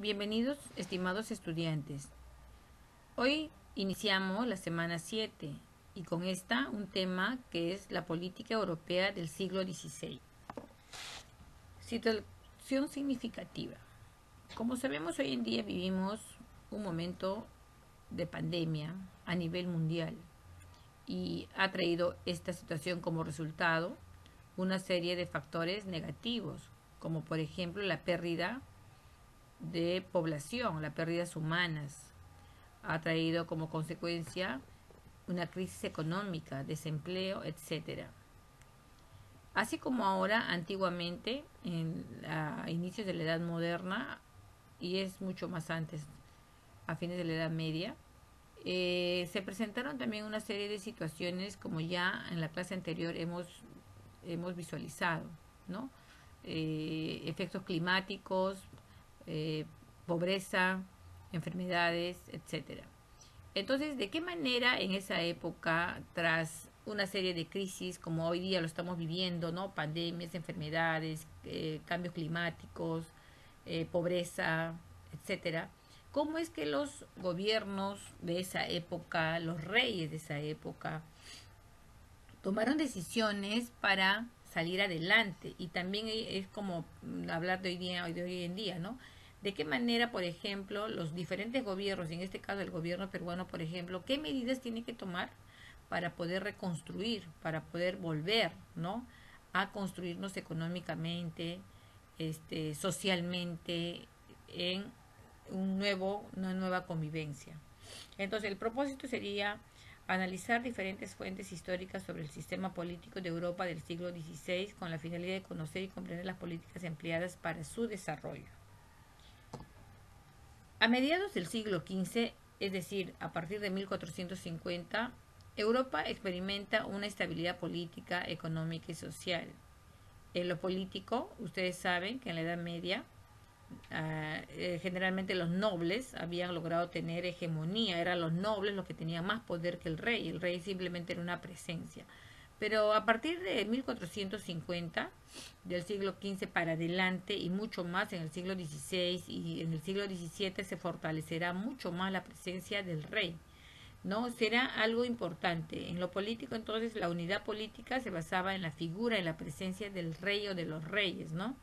Bienvenidos, estimados estudiantes. Hoy iniciamos la semana 7 y con esta un tema que es la política europea del siglo XVI. Situación significativa. Como sabemos, hoy en día vivimos un momento de pandemia a nivel mundial y ha traído esta situación como resultado una serie de factores negativos, como por ejemplo la pérdida de población, las pérdidas humanas. Ha traído como consecuencia una crisis económica, desempleo, etc. Así como ahora, antiguamente, a inicios de la Edad Moderna, y es mucho más antes, a fines de la Edad Media, se presentaron también una serie de situaciones como ya en la clase anterior hemos visualizado, ¿no? Efectos climáticos, pobreza, enfermedades, etcétera. Entonces, ¿de qué manera en esa época, tras una serie de crisis como hoy día lo estamos viviendo, ¿no? Pandemias, enfermedades, cambios climáticos, pobreza, etcétera? ¿Cómo es que los gobiernos de esa época, los reyes de esa época, tomaron decisiones para salir adelante? Y también es como hablar de hoy en día, ¿no? De qué manera, por ejemplo, los diferentes gobiernos, en este caso el gobierno peruano, por ejemplo, qué medidas tiene que tomar para poder reconstruir, para poder volver, ¿no? A construirnos económicamente, socialmente, en una nueva convivencia. Entonces, el propósito sería analizar diferentes fuentes históricas sobre el sistema político de Europa del siglo XVI con la finalidad de conocer y comprender las políticas empleadas para su desarrollo. A mediados del siglo XV, es decir, a partir de 1450, Europa experimenta una estabilidad política, económica y social. En lo político, ustedes saben que en la Edad Media generalmente los nobles habían logrado tener hegemonía, eran los nobles los que tenían más poder que el rey simplemente era una presencia. Pero a partir de 1450, del siglo XV para adelante y mucho más en el siglo XVI y en el siglo XVII se fortalecerá mucho más la presencia del rey, ¿no? Será algo importante. En lo político, entonces, la unidad política se basaba en la figura, en la presencia del rey o de los reyes, ¿no?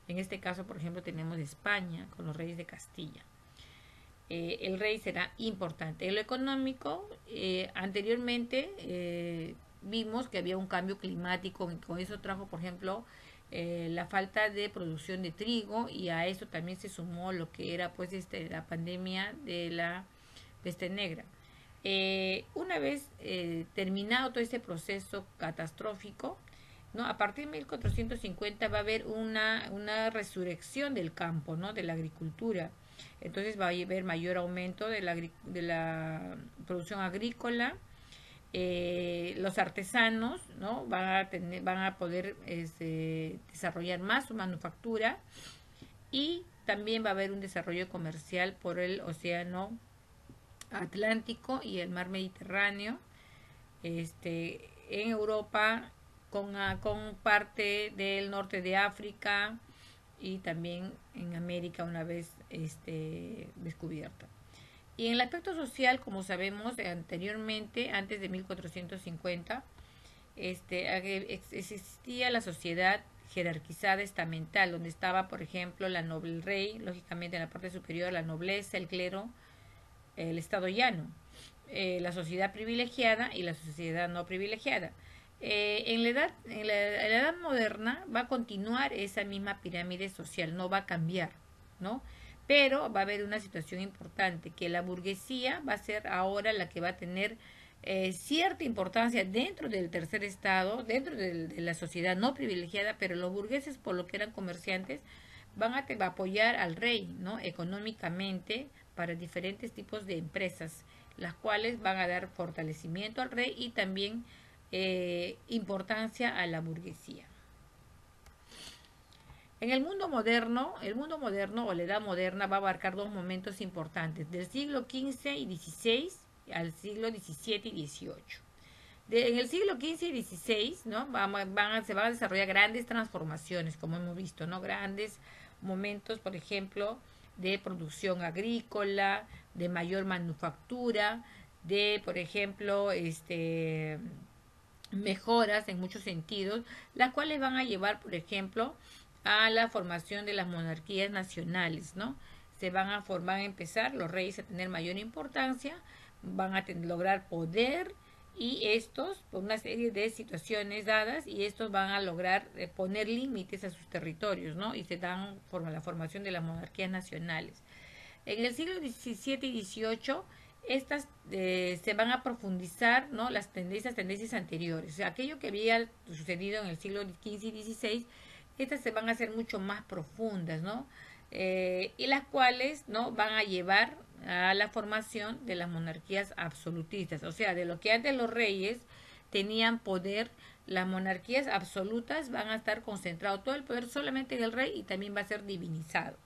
En este caso, por ejemplo, tenemos España con los reyes de Castilla. El rey será importante. En lo económico, anteriormente vimos que había un cambio climático, con eso trajo, por ejemplo, la falta de producción de trigo, y a eso también se sumó lo que era pues la pandemia de la peste negra. Una vez terminado todo este proceso catastrófico, ¿no? A partir de 1450 va a haber una resurrección del campo, ¿no? De la agricultura. Entonces va a haber mayor aumento de la producción agrícola. Los artesanos, ¿no? van a poder desarrollar más su manufactura, y también va a haber un desarrollo comercial por el océano Atlántico y el mar Mediterráneo. En Europa con parte del norte de África y también en América una vez descubierta. Y en el aspecto social, como sabemos anteriormente, antes de 1450, existía la sociedad jerarquizada estamental, donde estaba, por ejemplo, el rey, lógicamente en la parte superior, la nobleza, el clero, el estado llano, la sociedad privilegiada y la sociedad no privilegiada. En la edad moderna va a continuar esa misma pirámide social, no va a cambiar, ¿no? Pero va a haber una situación importante, que la burguesía va a ser ahora la que va a tener cierta importancia dentro del tercer estado, dentro de la sociedad no privilegiada, pero los burgueses, por lo que eran comerciantes, van a apoyar al rey, ¿no? Económicamente, para diferentes tipos de empresas, las cuales van a dar fortalecimiento al rey y también importancia a la burguesía. En el mundo moderno o la edad moderna va a abarcar dos momentos importantes, del siglo XV y XVI al siglo XVII y XVIII. En el siglo XV y XVI, ¿no? se van a desarrollar grandes transformaciones, como hemos visto, ¿no? Grandes momentos, por ejemplo, de producción agrícola, de mayor manufactura, de, por ejemplo, mejoras en muchos sentidos, las cuales van a llevar, por ejemplo, a la formación de las monarquías nacionales, ¿no? Se van a formar, a empezar los reyes a tener mayor importancia, van a lograr poder y estos, por una serie de situaciones dadas, y estos van a lograr poner límites a sus territorios, ¿no? Y se dan la formación de las monarquías nacionales. En el siglo XVII y XVIII, estas se van a profundizar, ¿no? Las tendencias anteriores. O sea, aquello que había sucedido en el siglo XV y XVI, estas se van a hacer mucho más profundas, ¿no? Y las cuales, ¿no? Van a llevar a la formación de las monarquías absolutistas. O sea, de lo que antes los reyes tenían poder, las monarquías absolutas van a estar concentrado todo el poder solamente en el rey y también va a ser divinizado.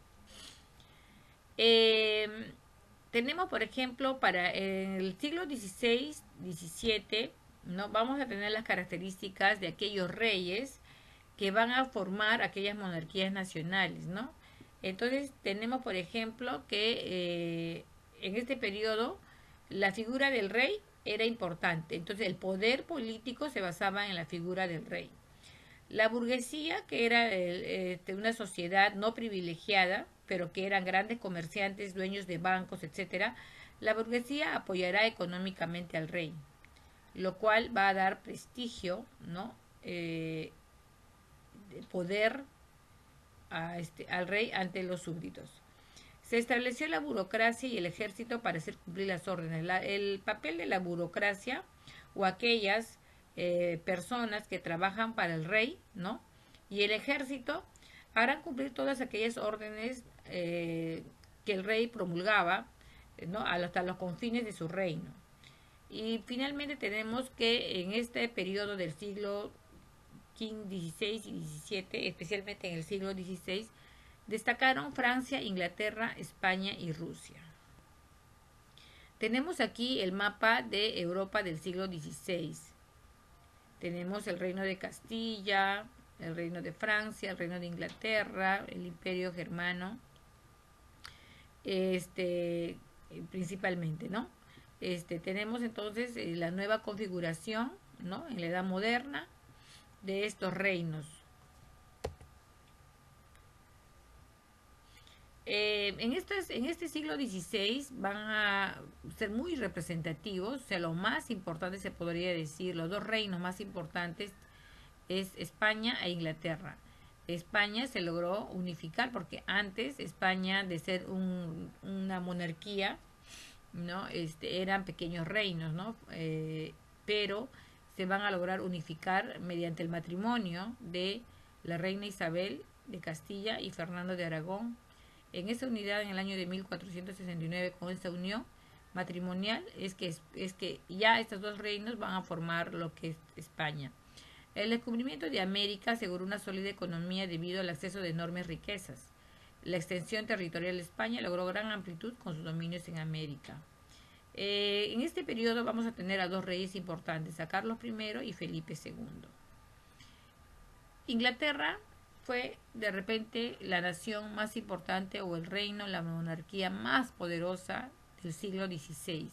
Tenemos, por ejemplo, para el siglo XVI, XVII, ¿no? Vamos a tener las características de aquellos reyes que van a formar aquellas monarquías nacionales, ¿no? Entonces tenemos, por ejemplo, que en este periodo la figura del rey era importante. Entonces el poder político se basaba en la figura del rey. La burguesía, que era una sociedad no privilegiada, pero que eran grandes comerciantes, dueños de bancos, etcétera, la burguesía apoyará económicamente al rey, lo cual va a dar prestigio, ¿no? Poder al rey ante los súbditos. Se estableció la burocracia y el ejército para hacer cumplir las órdenes. El papel de la burocracia o aquellas personas que trabajan para el rey, ¿no? Y el ejército harán cumplir todas aquellas órdenes que el rey promulgaba, ¿no? Hasta los confines de su reino. Y finalmente tenemos que en este periodo del siglo XVI y XVII, especialmente en el siglo XVI, destacaron Francia, Inglaterra, España y Rusia. Tenemos aquí el mapa de Europa del siglo XVI. Tenemos el Reino de Castilla, el Reino de Francia, el Reino de Inglaterra, el Imperio Germano, principalmente, ¿no? Tenemos entonces la nueva configuración, ¿no? En la Edad Moderna de estos reinos. En este siglo XVI van a ser muy representativos, o sea, lo más importante se podría decir, los dos reinos más importantes es España e Inglaterra. España se logró unificar porque antes España, de ser una monarquía, ¿no? Eran pequeños reinos, ¿no? Pero se van a lograr unificar mediante el matrimonio de la reina Isabel de Castilla y Fernando de Aragón. En esa unidad, en el año de 1469, con esta unión matrimonial, es que ya estos dos reinos van a formar lo que es España. El descubrimiento de América aseguró una sólida economía debido al acceso de enormes riquezas. La extensión territorial de España logró gran amplitud con sus dominios en América. En este periodo vamos a tener a dos reyes importantes, a Carlos I y Felipe II. Inglaterra fue de repente la nación más importante o el reino, la monarquía más poderosa del siglo XVI.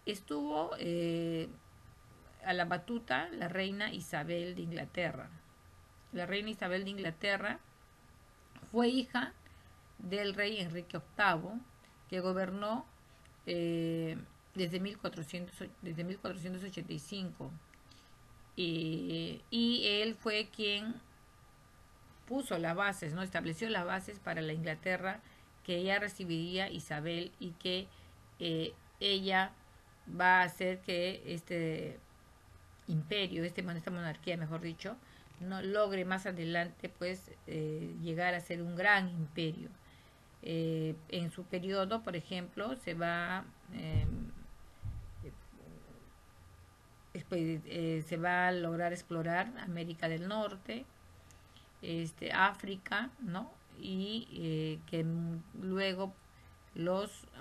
Estuvo a la batuta la reina Isabel de Inglaterra. La reina Isabel de Inglaterra fue hija del rey Enrique VIII, que gobernó desde 1485. Y él fue quien puso las bases, ¿no? Estableció las bases para la Inglaterra que ella recibiría Isabel y que ella va a hacer que este imperio, esta monarquía, mejor dicho, no logre más adelante pues llegar a ser un gran imperio. En su periodo, por ejemplo, se va a lograr explorar América del Norte, África, ¿no? Y que luego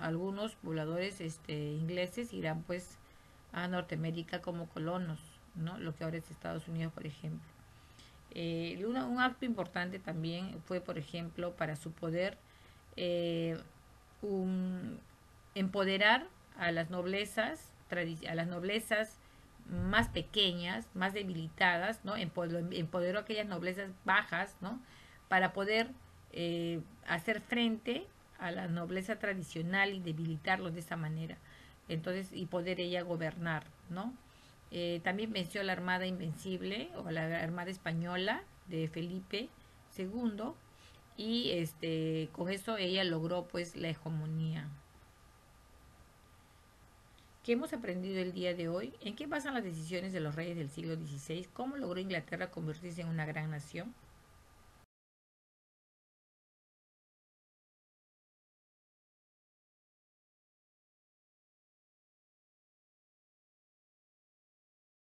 algunos pobladores ingleses irán pues a Norteamérica como colonos, ¿no? Lo que ahora es Estados Unidos, por ejemplo. Un acto importante también fue, por ejemplo, para su poder, eh, un- empoderar a las noblezas, a las noblezas más pequeñas, más debilitadas, ¿no? Empoderó a aquellas noblezas bajas, ¿no? Para poder hacer frente a la nobleza tradicional y debilitarlos de esa manera. Entonces, y poder ella gobernar, ¿no? También venció la Armada Invencible o la Armada Española de Felipe II y con eso ella logró pues la hegemonía. ¿Qué hemos aprendido el día de hoy? ¿En qué basan las decisiones de los reyes del siglo XVI? ¿Cómo logró Inglaterra convertirse en una gran nación?